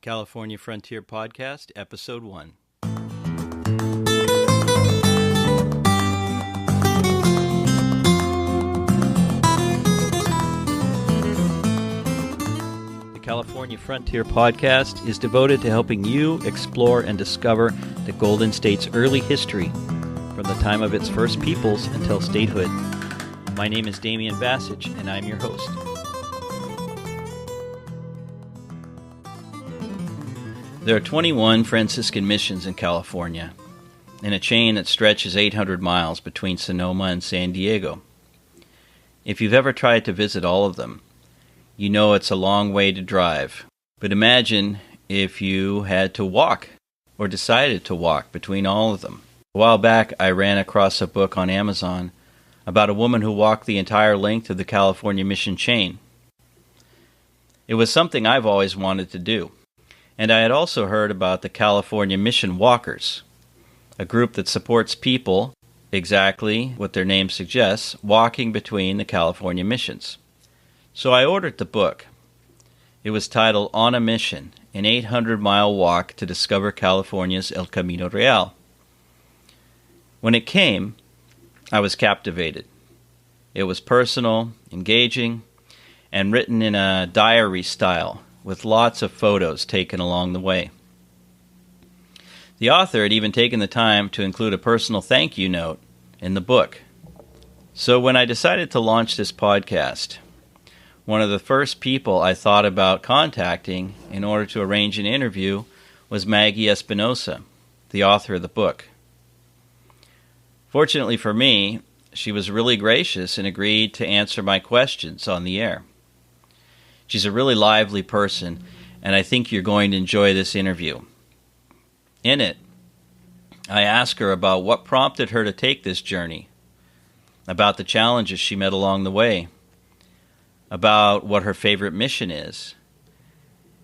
California Frontier Podcast, Episode 1. The California Frontier Podcast is devoted to helping you explore and discover the Golden State's early history, from the time of its first peoples until statehood. My name is Damian Bassage, and I'm your host. There are 21 Franciscan missions in California, in a chain that stretches 800 miles between Sonoma and San Diego. If you've ever tried to visit all of them, you know it's a long way to drive. But imagine if you had to walk, or decided to walk, between all of them. A while back, I ran across a book on Amazon about a woman who walked the entire length of the California mission chain. It was something I've always wanted to do. And I had also heard about the California Mission Walkers, a group that supports people, exactly what their name suggests, walking between the California missions. So I ordered the book. It was titled On a Mission, an 800-mile walk to discover California's El Camino Real. When it came, I was captivated. It was personal, engaging, and written in a diary style, with lots of photos taken along the way. The author had even taken the time to include a personal thank you note in the book. So when I decided to launch this podcast, one of the first people I thought about contacting in order to arrange an interview was Maggie Espinosa, the author of the book. Fortunately for me, she was really gracious and agreed to answer my questions on the air. She's a really lively person, and I think you're going to enjoy this interview. In it, I ask her about what prompted her to take this journey, about the challenges she met along the way, about what her favorite mission is,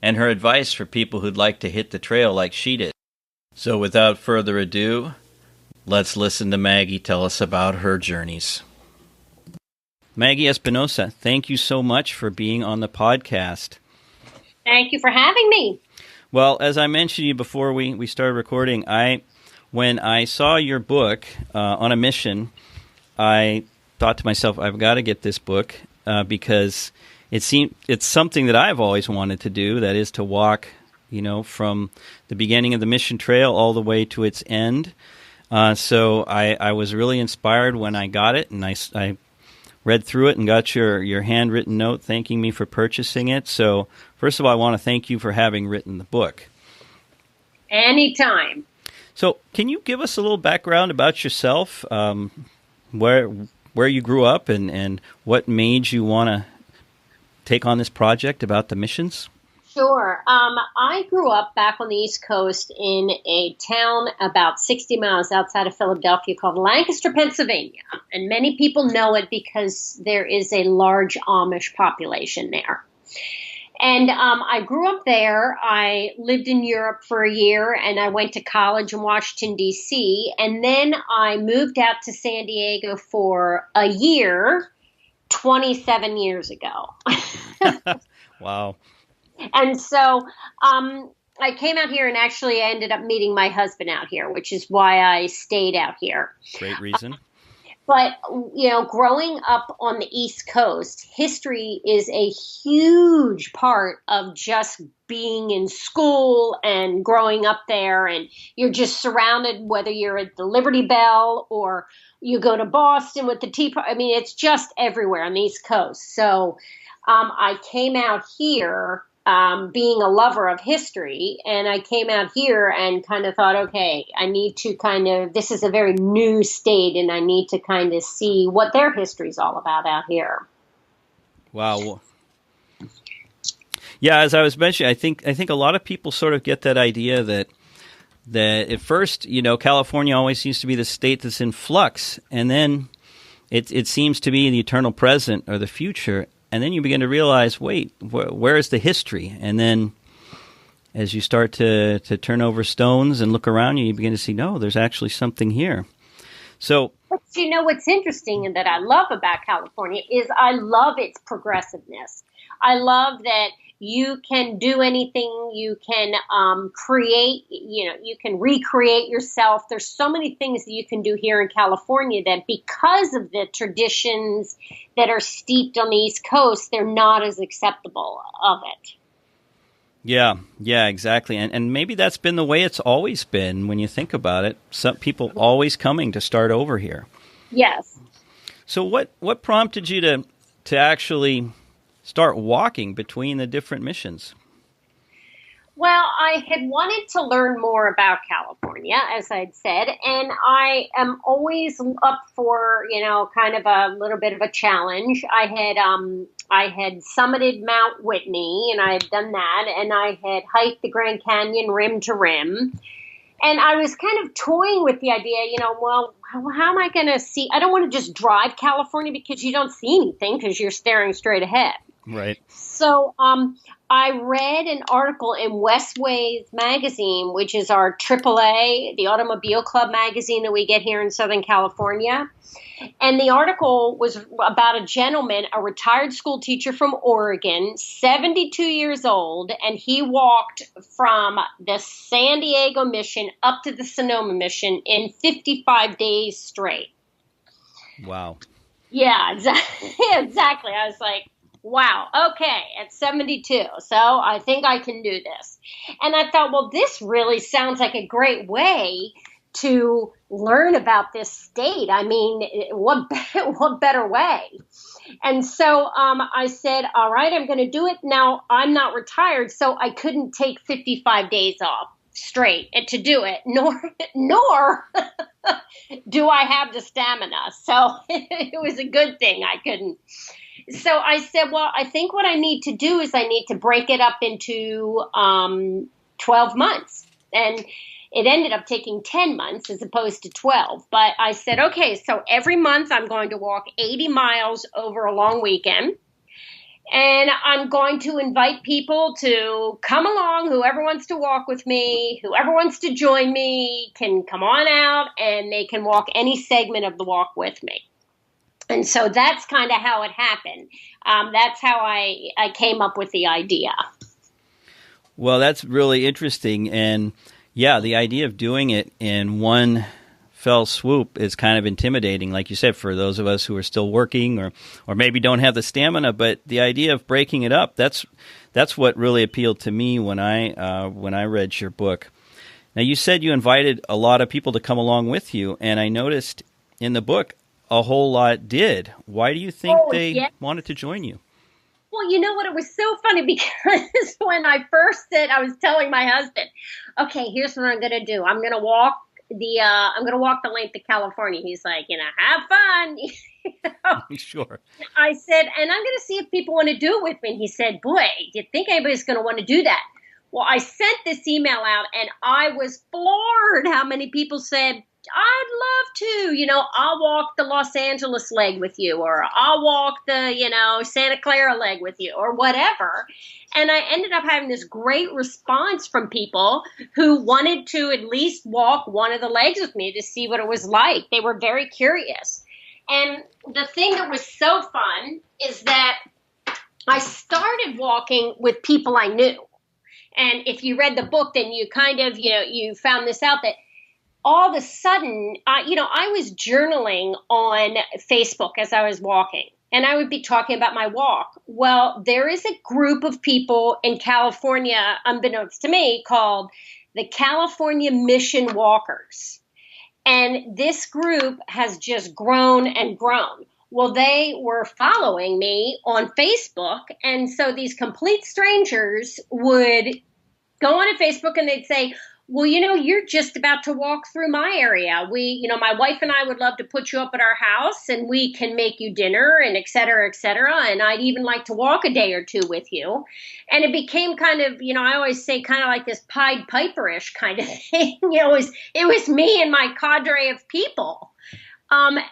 and her advice for people who'd like to hit the trail like she did. So without further ado, let's listen to Maggie tell us about her journeys. Maggie Espinosa, thank you so much for being on the podcast. Thank you for having me. Well, as I mentioned to you before we started recording, when I saw your book, On a Mission, I thought to myself, I've got to get this book because it's something that I've always wanted to do, that is to walk, from the beginning of the mission trail all the way to its end. So I was really inspired when I got it, and I read through it and got your handwritten note thanking me for purchasing it. So first of all, I want to thank you for having written the book. Anytime. So can you give us a little background about yourself, where you grew up and what made you want to take on this project about the missions? Sure. I grew up back on the East Coast in a town about 60 miles outside of Philadelphia called Lancaster, Pennsylvania. And many people know it because there is a large Amish population there. And I grew up there. I lived in Europe for a year, and I went to college in Washington, D.C. And then I moved out to San Diego for a year 27 years ago. Wow. And so I came out here, and actually I ended up meeting my husband out here, which is why I stayed out here. Great reason. But, growing up on the East Coast, history is a huge part of just being in school and growing up there. And you're just surrounded, whether you're at the Liberty Bell or you go to Boston with the Tea Party. I mean, it's just everywhere on the East Coast. So I came out here being a lover of history, and I came out here and kind of thought, okay, I need to this is a very new state, and I need to kind of see what their history is all about out here. Wow. Yeah, as I was mentioning, I think a lot of people sort of get that idea that at first, California always seems to be the state that's in flux, and then it seems to be the eternal present or the future. And then you begin to realize, wait, where is the history? And then as you start to turn over stones and look around you, you begin to see, no, there's actually something here. So, but what's interesting and that I love about California is I love its progressiveness. I love that You can do anything. You can create, you can recreate yourself. There's so many things that you can do here in California that because of the traditions that are steeped on the East Coast, they're not as acceptable of it. Yeah, exactly. And maybe that's been the way it's always been when you think about it. Some people always coming to start over here. Yes. So what prompted you to actually start walking between the different missions? Well, I had wanted to learn more about California, as I'd said, and I am always up for, kind of a little bit of a challenge. I had summited Mount Whitney, and I had done that, and I had hiked the Grand Canyon rim to rim. And I was kind of toying with the idea, well, how am I going to see? I don't want to just drive California because you don't see anything because you're staring straight ahead. Right. So I read an article in Westways magazine, which is our AAA, the Automobile Club magazine that we get here in Southern California. And the article was about a gentleman, a retired school teacher from Oregon, 72 years old, and he walked from the San Diego mission up to the Sonoma mission in 55 days straight. Wow. Yeah, exactly. I was like, wow, okay, at 72, so I think I can do this. And I thought, well, this really sounds like a great way to learn about this state. I mean, what better way? And so I said, all right, I'm going to do it. Now, I'm not retired, so I couldn't take 55 days off straight to do it, nor do I have the stamina. So it was a good thing I couldn't. So I said, well, I think what I need to do is I need to break it up into 12 months. And it ended up taking 10 months as opposed to 12. But I said, okay, so every month I'm going to walk 80 miles over a long weekend. And I'm going to invite people to come along. Whoever wants to walk with me, whoever wants to join me can come on out and they can walk any segment of the walk with me. And so that's kind of how it happened. That's how I came up with the idea. Well, that's really interesting. And yeah, the idea of doing it in one fell swoop is kind of intimidating, like you said, for those of us who are still working or maybe don't have the stamina. But the idea of breaking it up, that's what really appealed to me when I read your book. Now, you said you invited a lot of people to come along with you, and I noticed in the book a whole lot did. Why do you think they wanted to join you? Well, you know what? It was so funny because when I first said, I was telling my husband, okay, here's what I'm going to do. I'm going to walk the length of California. He's like, have fun. Sure. I said, and I'm going to see if people want to do it with me. And he said, boy, do you think anybody's going to want to do that? Well, I sent this email out and I was floored how many people said, I'd love to, I'll walk the Los Angeles leg with you, or I'll walk the, Santa Clara leg with you, or whatever. And I ended up having this great response from people who wanted to at least walk one of the legs with me to see what it was like. They were very curious. And the thing that was so fun is that I started walking with people I knew. And if you read the book, then you kind of, you found this out that all of a sudden, I was journaling on Facebook as I was walking, and I would be talking about my walk. Well, there is a group of people in California, unbeknownst to me, called the California Mission Walkers. And this group has just grown and grown. Well, they were following me on Facebook, and so these complete strangers would go on Facebook and they'd say, well, you're just about to walk through my area. My wife and I would love to put you up at our house and we can make you dinner and et cetera, et cetera. And I'd even like to walk a day or two with you. And it became kind of, I always say kind of like this Pied Piper-ish kind of thing. It was me and my cadre of people. And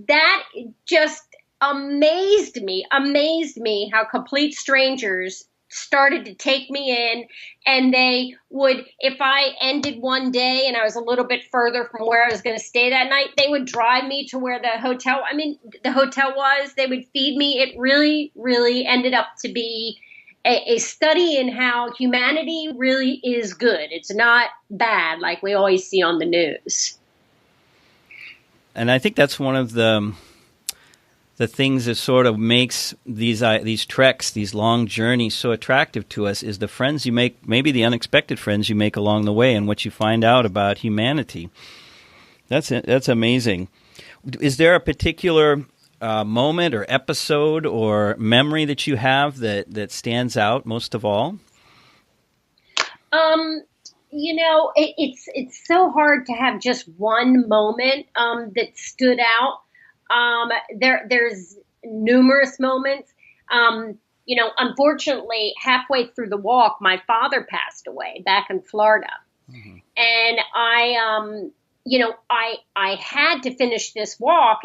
that just amazed me how complete strangers started to take me in, and they would, if I ended one day and I was a little bit further from where I was going to stay that night, they would drive me to where the hotel was. They would feed me. It really, really ended up to be a study in how humanity really is good. It's not bad like we always see on the news. And I think that's one of the things that sort of makes these treks, these long journeys so attractive to us is the friends you make, maybe the unexpected friends you make along the way and what you find out about humanity. That's amazing. Is there a particular moment or episode or memory that you have that stands out most of all? It's so hard to have just one moment that stood out. There's numerous moments. Unfortunately, halfway through the walk, my father passed away back in Florida. Mm-hmm. And I had to finish this walk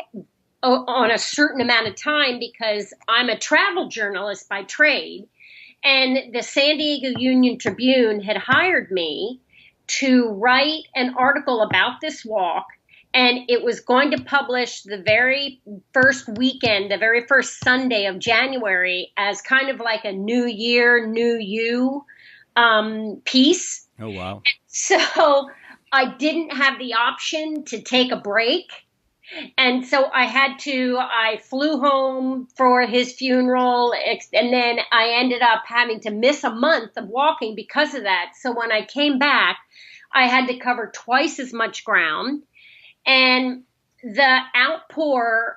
on a certain amount of time because I'm a travel journalist by trade. And the San Diego Union-Tribune had hired me to write an article about this walk. And it was going to publish the very first weekend, the very first Sunday of January, as kind of like a New Year, New You piece. Oh, wow. And so I didn't have the option to take a break. And so I flew home for his funeral, and then I ended up having to miss a month of walking because of that. So when I came back, I had to cover twice as much ground. And the outpouring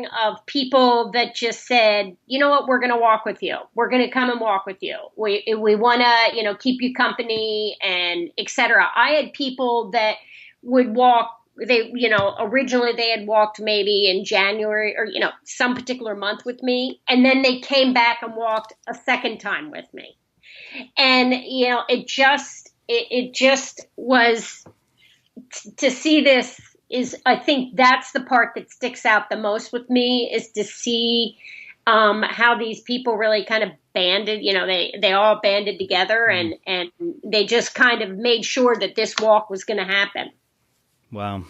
of people that just said, you know what, we're going to walk with you. We're going to come and walk with you. We want to, keep you company and et cetera. I had people that would walk. Originally they had walked maybe in January or, some particular month with me. And then they came back and walked a second time with me. And, it just was to see this is, I think that's the part that sticks out the most with me is to see how these people really kind of banded, they all banded together and they just kind of made sure that this walk was going to happen. Wow.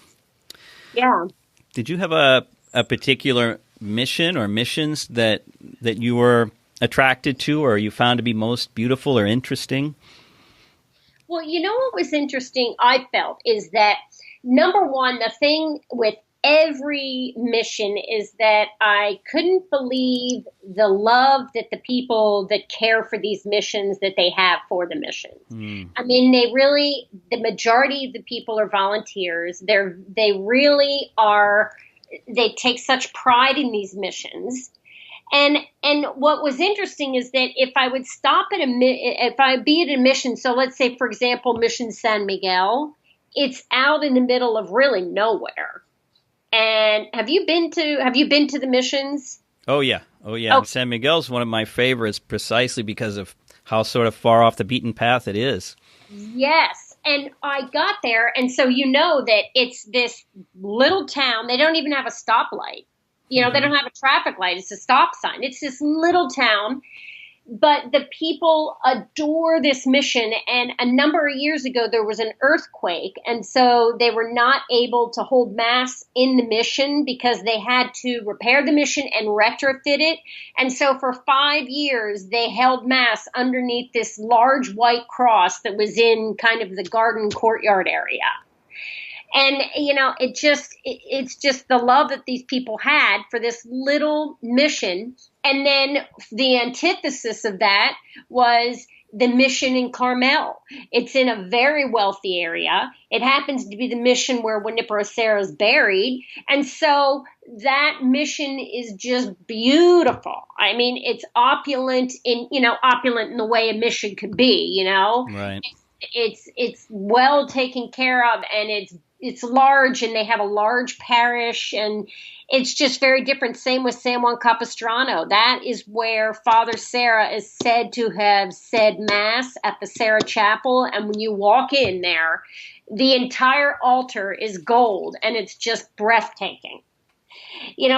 Yeah. Did you have a particular mission or missions that you were attracted to or you found to be most beautiful or interesting? Well, what was interesting, I felt, is that, number one, the thing with every mission is that I couldn't believe the love that the people that care for these missions that they have for the missions. Mm. I mean, the majority of the people are volunteers. They really are, they take such pride in these missions. And what was interesting is that if I would stop if I be at a mission, so let's say, for example, Mission San Miguel, it's out in the middle of really nowhere. And have you been to the missions? Oh yeah. Oh. San Miguel's one of my favorites precisely because of how sort of far off the beaten path it is. Yes. And I got there, and so that it's this little town. They don't even have a stoplight. They don't have a traffic light. It's a stop sign. It's this little town, but the people adore this mission. And a number of years ago, there was an earthquake. And so they were not able to hold mass in the mission because they had to repair the mission and retrofit it. And so for 5 years, they held mass underneath this large white cross that was in kind of the garden courtyard area. And, it's just the love that these people had for this little mission. And then the antithesis of that was the mission in Carmel. It's in a very wealthy area. It happens to be the mission where Junípero Serra is buried. And so that mission is just beautiful. I mean, it's opulent in the way a mission could be, Right. It's well taken care of, and it's large, and they have a large parish, and it's just very different. Same with San Juan Capistrano. That is where Father Serra is said to have said Mass at the Serra Chapel. And when you walk in there, the entire altar is gold, and it's just breathtaking.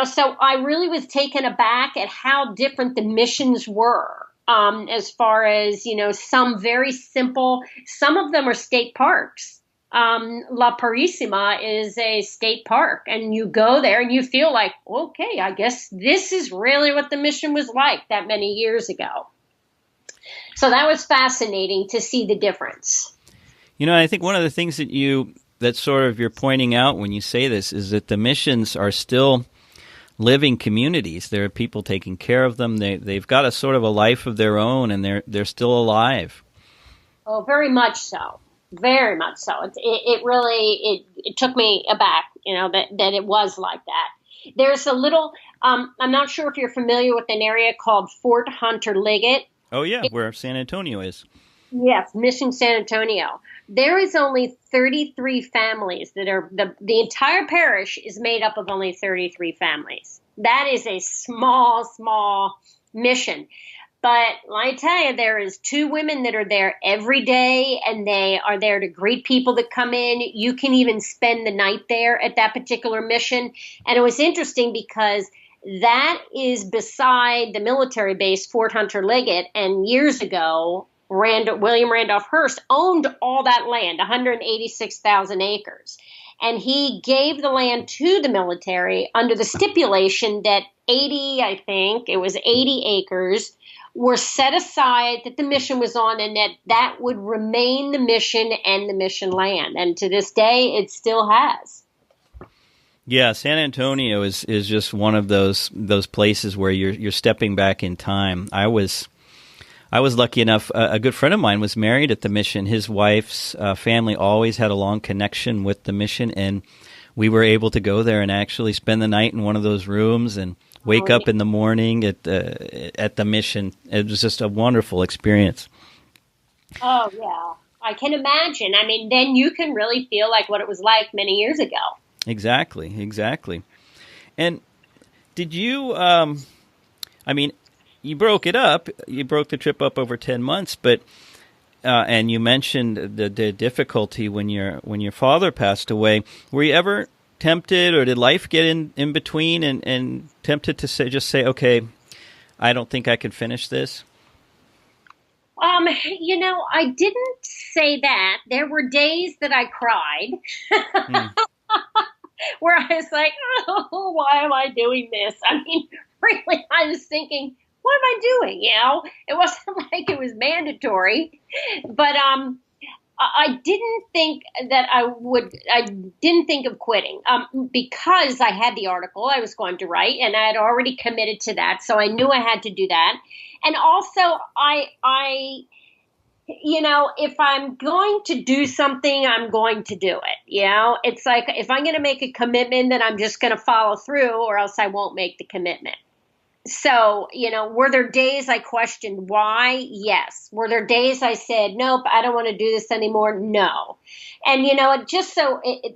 So I really was taken aback at how different the missions were. As far as, some very simple, some of them are state parks. La Parissima is a state park, and you go there and you feel like, okay, I guess this is really what the mission was like that many years ago. So that was fascinating to see the difference. I think one of the things that sort of you're pointing out when you say this is that the missions are still living communities. There are people taking care of them. They've got a sort of a life of their own, and they're still alive. Oh, very much so. Very much so. It really took me aback, that it was like that. There's a little. I'm not sure if you're familiar with an area called Fort Hunter Liggett. Oh yeah, where San Antonio is. Yes, Mission San Antonio. There is only 33 families that are, the entire parish is made up of only 33 families. That is a small mission. But I tell you, there is 2 women that are there every day, and they are there to greet people that come in. You can even spend the night there at that particular mission. And it was interesting because that is beside the military base, Fort Hunter Liggett, and years ago, William Randolph Hearst owned all that land, 186,000 acres. And he gave the land to the military under the stipulation that 80 acres were set aside that the mission was on, and that would remain the mission and the mission land. And to this day, it still has. Yeah, San Antonio is just one of those places where you're stepping back in time. I was lucky enough, a good friend of mine was married at the mission. His wife's family always had a long connection with the mission, and we were able to go there and actually spend the night in one of those rooms and wake up in the morning at the mission. It was just a wonderful experience. Oh, yeah. I can imagine. I mean, then you can really feel like what it was like many years ago. Exactly. And did you, you broke it up. You broke the trip up over 10 months, but and you mentioned the difficulty when your father passed away. Were you ever tempted, or did life get in between and tempted to say, okay, I don't think I can finish this? I didn't say that. There were days that I cried. Where I was like, oh, why am I doing this? I mean, really, I was thinking, what am I doing? It wasn't like it was mandatory, but I didn't think that I didn't think of quitting because I had the article I was going to write, and I had already committed to that. So I knew I had to do that. And also if I'm going to do something, I'm going to do it. It's like, if I'm going to make a commitment, then I'm just going to follow through, or else I won't make the commitment. So, were there days I questioned why? Yes. Were there days I said, nope, I don't want to do this anymore? No. And,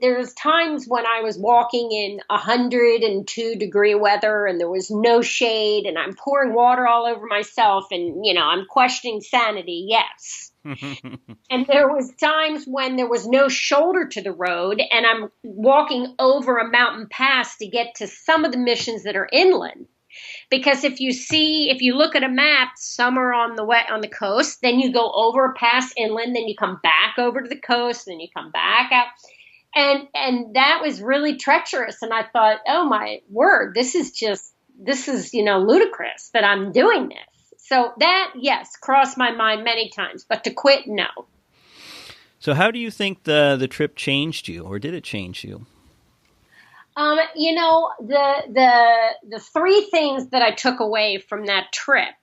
there's times when I was walking in 102-degree weather and there was no shade and I'm pouring water all over myself and, I'm questioning sanity. Yes. And there was times when there was no shoulder to the road and I'm walking over a mountain pass to get to some of the missions that are inland. Because if you look at a map, some are on the coast, then you go over past inland, then you come back over to the coast, then you come back out. And that was really treacherous. And I thought, oh my word, this is ludicrous that I'm doing this. So that, yes, crossed my mind many times, but to quit, no. So how do you think the trip changed you, or did it change you? The 3 things that I took away from that trip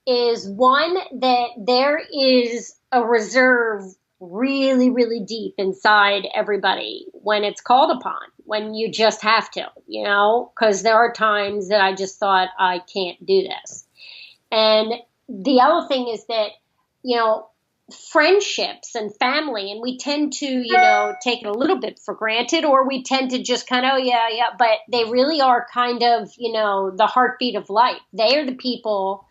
is, one, that there is a reserve really, really deep inside everybody when it's called upon, when you just have to, because there are times that I just thought, I can't do this. And the other thing is that, friendships and family, and we tend to, take it a little bit for granted, or we tend to just kind of, but they really are kind of, the heartbeat of life. They are the people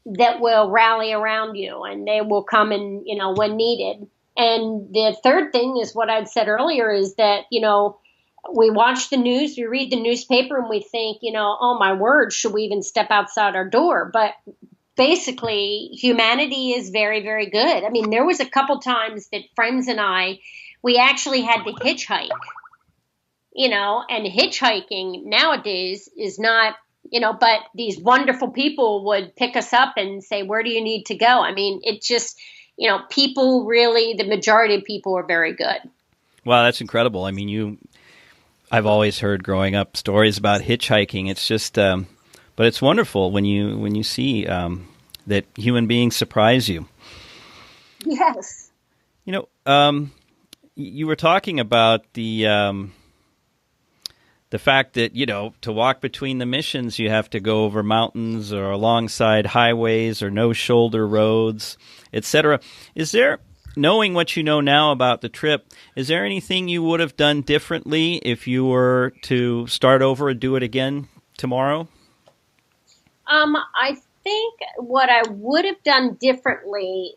that will rally around you, and they will come in, when needed. And the third thing is what I'd said earlier, is that, we watch the news, we read the newspaper, and we think, oh my word, should we even step outside our door? But basically, humanity is very, very good. I mean, there was a couple times that friends and we actually had to hitchhike, and hitchhiking nowadays is not, but these wonderful people would pick us up and say, where do you need to go? I mean, it just, people really, the majority of people are very good. Wow, that's incredible. I mean, I've always heard growing up stories about hitchhiking. It's just, but it's wonderful when you see that human beings surprise you. Yes. You were talking about the fact that, to walk between the missions, you have to go over mountains or alongside highways or no shoulder roads, etc. Is there, knowing what you know now about the trip, is there anything you would have done differently if you were to start over and do it again tomorrow? I think what I would have done differently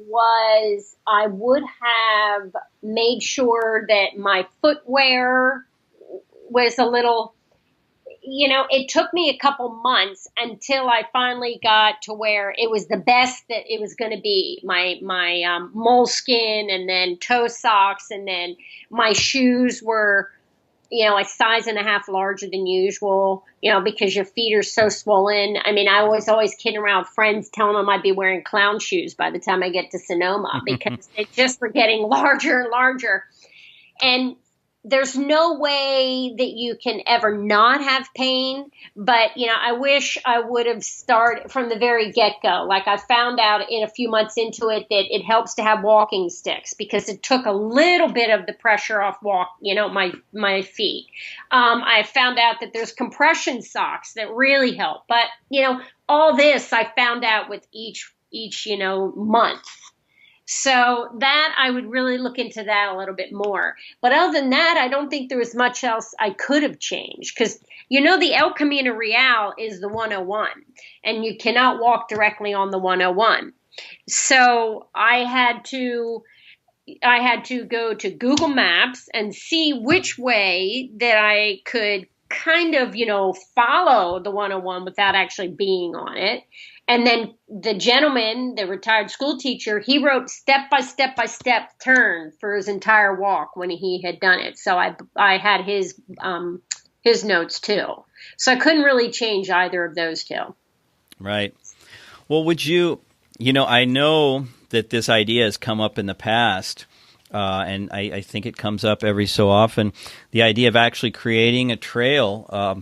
was I would have made sure that my footwear was a little, it took me a couple months until I finally got to where it was the best that it was going to be. My moleskin, and then toe socks, and then my shoes were, a size and a half larger than usual, because your feet are so swollen. I mean, I was always kidding around with friends, telling them I'd be wearing clown shoes by the time I get to Sonoma because they just were getting larger and larger. And there's no way that you can ever not have pain, but, I wish I would have started from the very get-go. Like, I found out in a few months into it that it helps to have walking sticks because it took a little bit of the pressure off my feet. I found out that there's compression socks that really help, but, all this I found out with each month. So that I would really look into that a little bit more. But other than that, I don't think there was much else I could have changed because, the El Camino Real is the 101 and you cannot walk directly on the 101. So I had to go to Google Maps and see which way that I could kind of, follow the 101 without actually being on it. And then the gentleman, the retired school teacher, he wrote step by step by step turn for his entire walk when he had done it. So I had his notes too. So I couldn't really change either of those two. Right. Well, would you, I know that this idea has come up in the past, and I think it comes up every so often, the idea of actually creating a trail,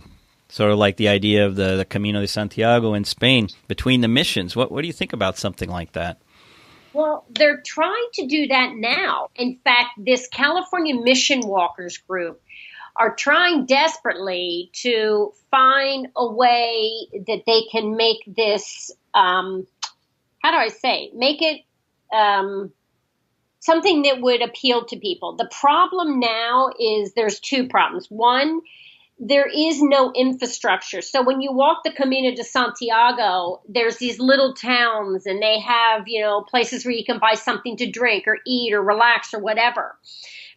sort of like the idea of the Camino de Santiago in Spain between the missions. What do you think about something like that? Well, they're trying to do that now. In fact, this California Mission Walkers group are trying desperately to find a way that they can make this, make it something that would appeal to people. The problem now is there's two problems. One, there is no infrastructure. So when you walk the Camino de Santiago, there's these little towns and they have, places where you can buy something to drink or eat or relax or whatever.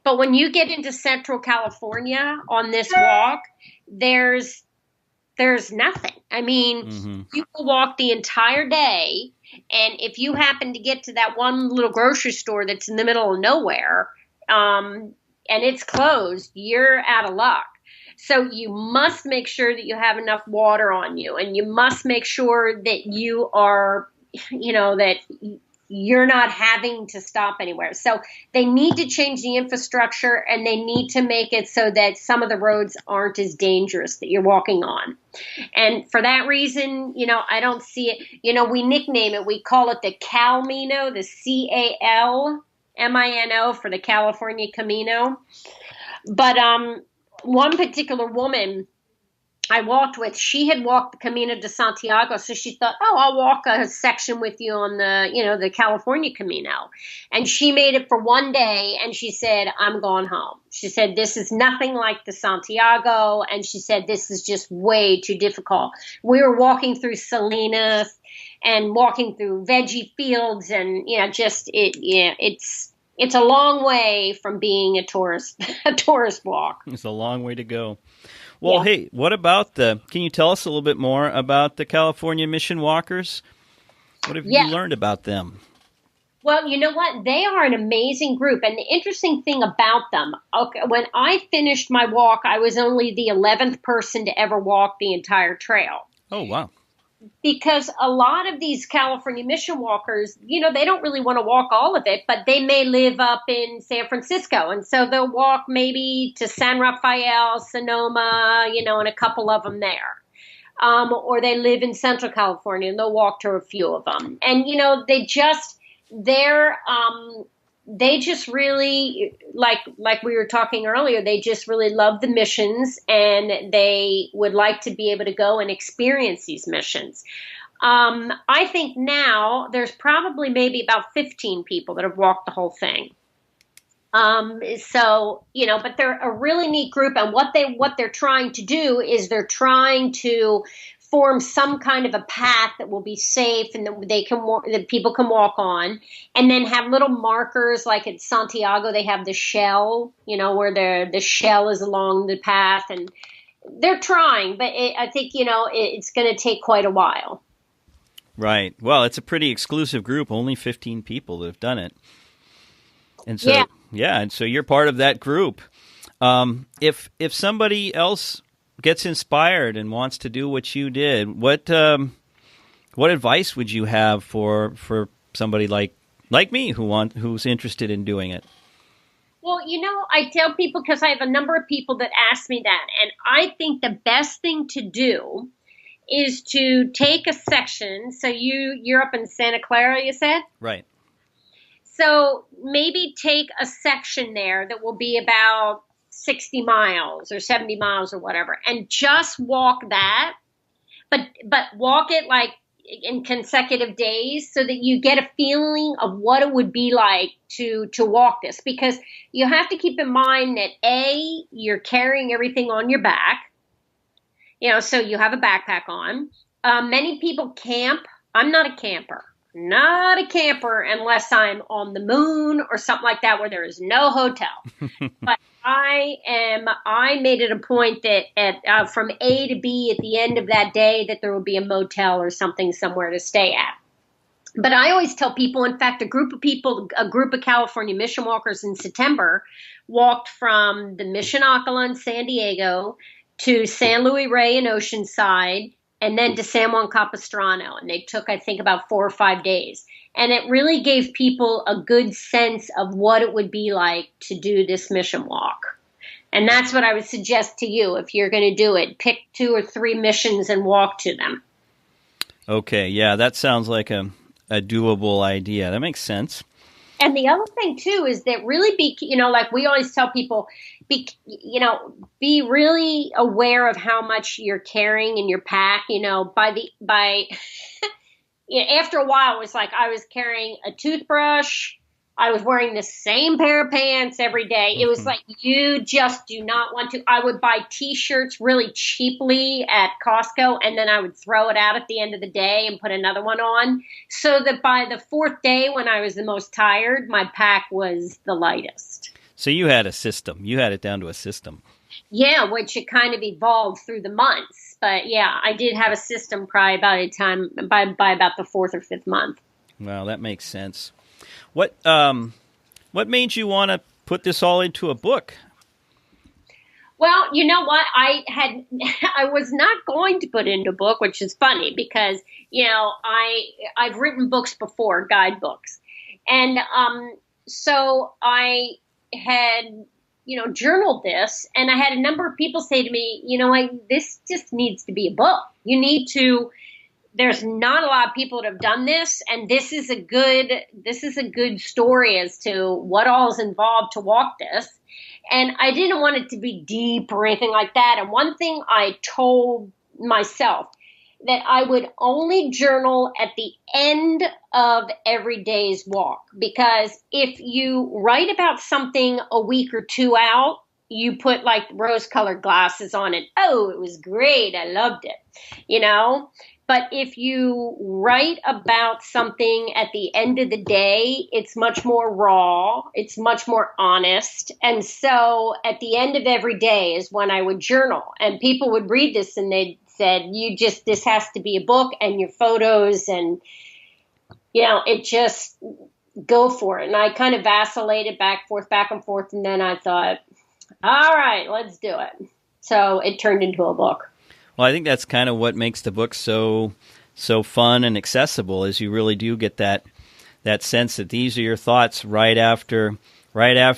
But when you get into Central California on this walk, there's nothing. I mean, you will walk the entire day. And if you happen to get to that one little grocery store that's in the middle of nowhere, and it's closed, you're out of luck. So you must make sure that you have enough water on you, and you must make sure that you are, that you're not having to stop anywhere. So they need to change the infrastructure, and they need to make it so that some of the roads aren't as dangerous that you're walking on. And for that reason, I don't see it. We nickname it, we call it the Calmino, the CALMINO for the California Camino. But, one particular woman I walked with, she had walked the Camino de Santiago, so she thought, I'll walk a section with you on the California Camino. And she made it for one day, and she said, I'm going home. She said, this is nothing like the Santiago, and she said, this is just way too difficult. We were walking through Salinas and walking through veggie fields, and, it's It's a long way from being a tourist a tourist walk. It's a long way to go. Well, Yeah. hey, what about can you tell us a little bit more about the California Mission Walkers? What have you Yeah. learned about them? Well, you know what? They are an amazing group. And the interesting thing about them, okay, when I finished my walk, I was only the 11th person to ever walk the entire trail. Oh, wow. Because a lot of these California mission walkers, they don't really want to walk all of it, but they may live up in San Francisco. And so they'll walk maybe to San Rafael, Sonoma, and a couple of them there. Or they live in Central California and they'll walk to a few of them. And, they're, they just really, like we were talking earlier, they just really love the missions and they would like to be able to go and experience these missions. I think now there's probably maybe about 15 people that have walked the whole thing. But they're a really neat group, and what they're trying to do is they're trying to form some kind of a path that will be safe and that people can walk on, and then have little markers like at Santiago they have the shell, where the shell is along the path, and they're trying, but I think it's going to take quite a while. Right. Well, it's a pretty exclusive group. Only 15 people that have done it. And so, and so you're part of that group. If somebody else gets inspired and wants to do what you did, what advice would you have for somebody like me who's interested in doing it? Well, I tell people, because I have a number of people that ask me that, and I think the best thing to do is to take a section. So you're up in Santa Clara, you said? Right. So maybe take a section there that will be about 60 miles or 70 miles or whatever, and just walk that, but walk it like in consecutive days so that you get a feeling of what it would be like to walk this. Because you have to keep in mind that you're carrying everything on your back, so you have a backpack on. Many people camp. I'm not a camper. Not a camper unless I'm on the moon or something like that where there is no hotel. But I made it a point that from A to B at the end of that day that there will be a motel or something somewhere to stay at. But I always tell people, in fact, a group of California mission walkers in September walked from the Mission Ocala in San Diego to San Luis Rey in Oceanside, and then to San Juan Capistrano. And they took, I think, about 4 or 5 days. And it really gave people a good sense of what it would be like to do this mission walk. And that's what I would suggest to you if you're going to do it. Pick 2 or 3 missions and walk to them. Okay, yeah, that sounds like a doable idea. That makes sense. And the other thing, too, is that really like we always tell people, be really aware of how much you're carrying in your pack. After a while, it was like I was carrying a toothbrush. I was wearing the same pair of pants every day. It was like, you just do not want to. I would buy T-shirts really cheaply at Costco, and then I would throw it out at the end of the day and put another one on, so that by the 4th day, when I was the most tired, my pack was the lightest. So you had a system. You had it down to a system. Yeah, which it kind of evolved through the months. But yeah, I did have a system probably by about the 4th or 5th month. Well, that makes sense. What made you want to put this all into a book? Well, you know what? I was not going to put it into a book, which is funny because, I've written books before, guidebooks. And so I had, journaled this, and I had a number of people say to me, this just needs to be a book. There's not a lot of people that have done this, and this is a good story as to what all is involved to walk this. And I didn't want it to be deep or anything like that. And one thing I told myself, that I would only journal at the end of every day's walk, because if you write about something a week or 2 out, you put like rose-colored glasses on it. Oh, it was great. I loved it. But if you write about something at the end of the day, it's much more raw, it's much more honest. And so at the end of every day is when I would journal, and people would read this and they said, this has to be a book, and your photos, and, it just go for it. And I kind of vacillated back and forth. And then I thought, all right, let's do it. So it turned into a book. Well, I think that's kind of what makes the book so fun and accessible, is you really do get that sense that these are your thoughts right after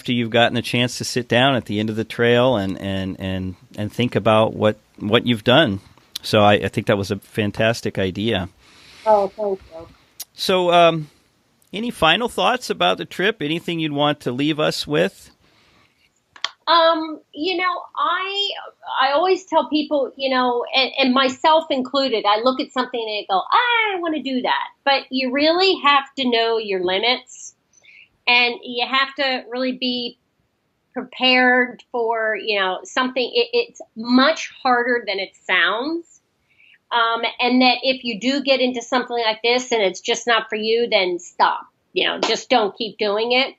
you've gotten the chance to sit down at the end of the trail and think about what you've done. So I think that was a fantastic idea. Oh, thank you. So any final thoughts about the trip? Anything you'd want to leave us with? I always tell people, and myself included, I look at something and I go, I want to do that. But you really have to know your limits, and you have to really be prepared for, something. It's much harder than it sounds. And that if you do get into something like this and it's just not for you, then stop. Just don't keep doing it.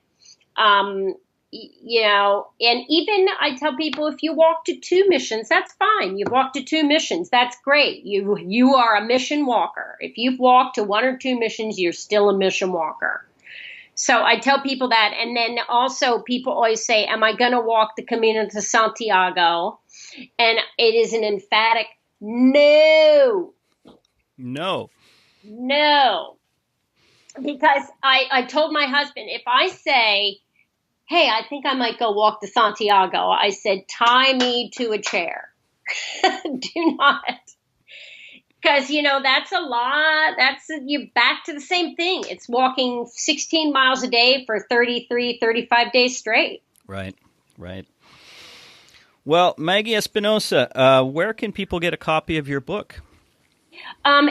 And even I tell people, if you walk to 2 missions, that's fine. You've walked to 2 missions. That's great. You are a mission walker. If you've walked to 1 or 2 missions, you're still a mission walker. So I tell people that. And then also people always say, am I going to walk the Camino to Santiago? And it is an emphatic no. Because I told my husband, if I say, hey, I think I might go walk to Santiago, I said, tie me to a chair. Do not. Because, that's a lot. You're back to the same thing. It's walking 16 miles a day for 33, 35 days straight. Right. Well, Maggie Espinosa, where can people get a copy of your book?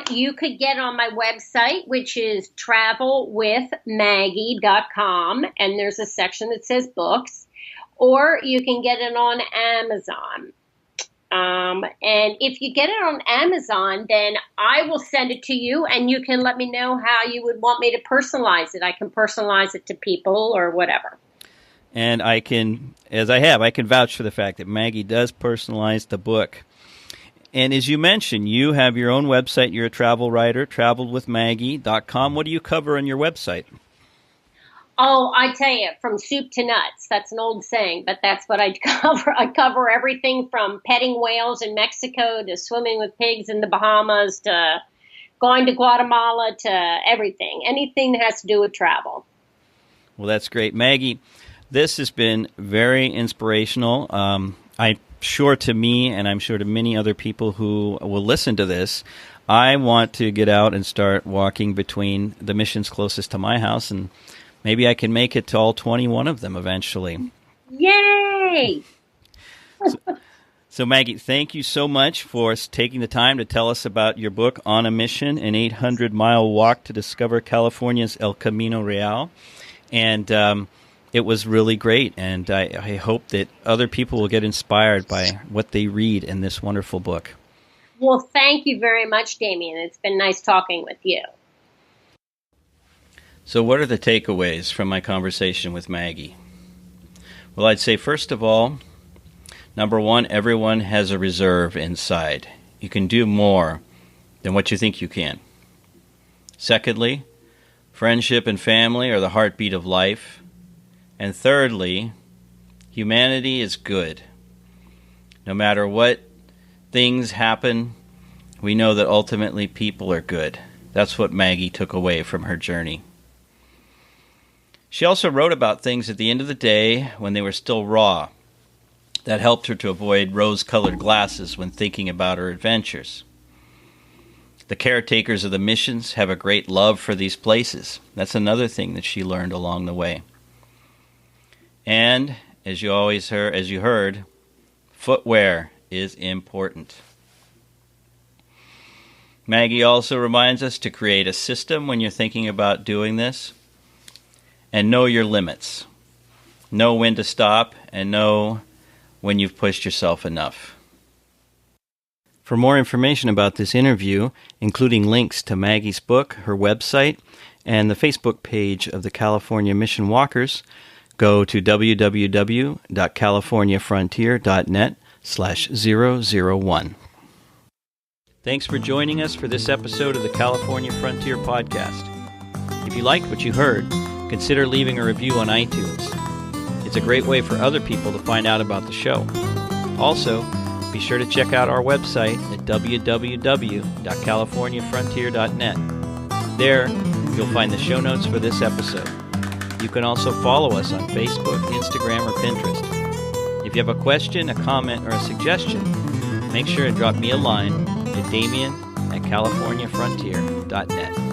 You could get on my website, which is travelwithmaggie.com, and there's a section that says books, or you can get it on Amazon. And if you get it on Amazon, then I will send it to you, and you can let me know how you would want me to personalize it. I can personalize it to people or whatever. And I can vouch for the fact that Maggie does personalize the book. And as you mentioned, you have your own website. You're a travel writer, travelwithmaggie.com. What do you cover on your website? Oh, I tell you, from soup to nuts. That's an old saying, but that's what I cover. I cover everything from petting whales in Mexico to swimming with pigs in the Bahamas to going to Guatemala to everything. Anything that has to do with travel. Well, that's great. Maggie, this has been very inspirational. I'm sure to me, and I'm sure to many other people who will listen to this, I want to get out and start walking between the missions closest to my house, and maybe I can make it to all 21 of them eventually. Yay! So Maggie, thank you so much for taking the time to tell us about your book, On a Mission, an 800-mile walk to discover California's El Camino Real. And it was really great, and I hope that other people will get inspired by what they read in this wonderful book. Well, thank you very much, Damien. It's been nice talking with you. So what are the takeaways from my conversation with Maggie? Well, I'd say, first of all, number 1, everyone has a reserve inside. You can do more than what you think you can. Secondly, friendship and family are the heartbeat of life. And thirdly, humanity is good. No matter what things happen, we know that ultimately people are good. That's what Maggie took away from her journey. She also wrote about things at the end of the day when they were still raw. That helped her to avoid rose-colored glasses when thinking about her adventures. The caretakers of the missions have a great love for these places. That's another thing that she learned along the way. And, as you heard, footwear is important. Maggie also reminds us to create a system when you're thinking about doing this, and know your limits. Know when to stop, and know when you've pushed yourself enough. For more information about this interview, including links to Maggie's book, her website, and the Facebook page of the California Mission Walkers, go to www.californiafrontier.net/001. Thanks for joining us for this episode of the California Frontier Podcast. If you liked what you heard, consider leaving a review on iTunes. It's a great way for other people to find out about the show. Also, be sure to check out our website at www.californiafrontier.net. There, you'll find the show notes for this episode. You can also follow us on Facebook, Instagram, or Pinterest. If you have a question, a comment, or a suggestion, make sure to drop me a line at Damien@californiafrontier.net.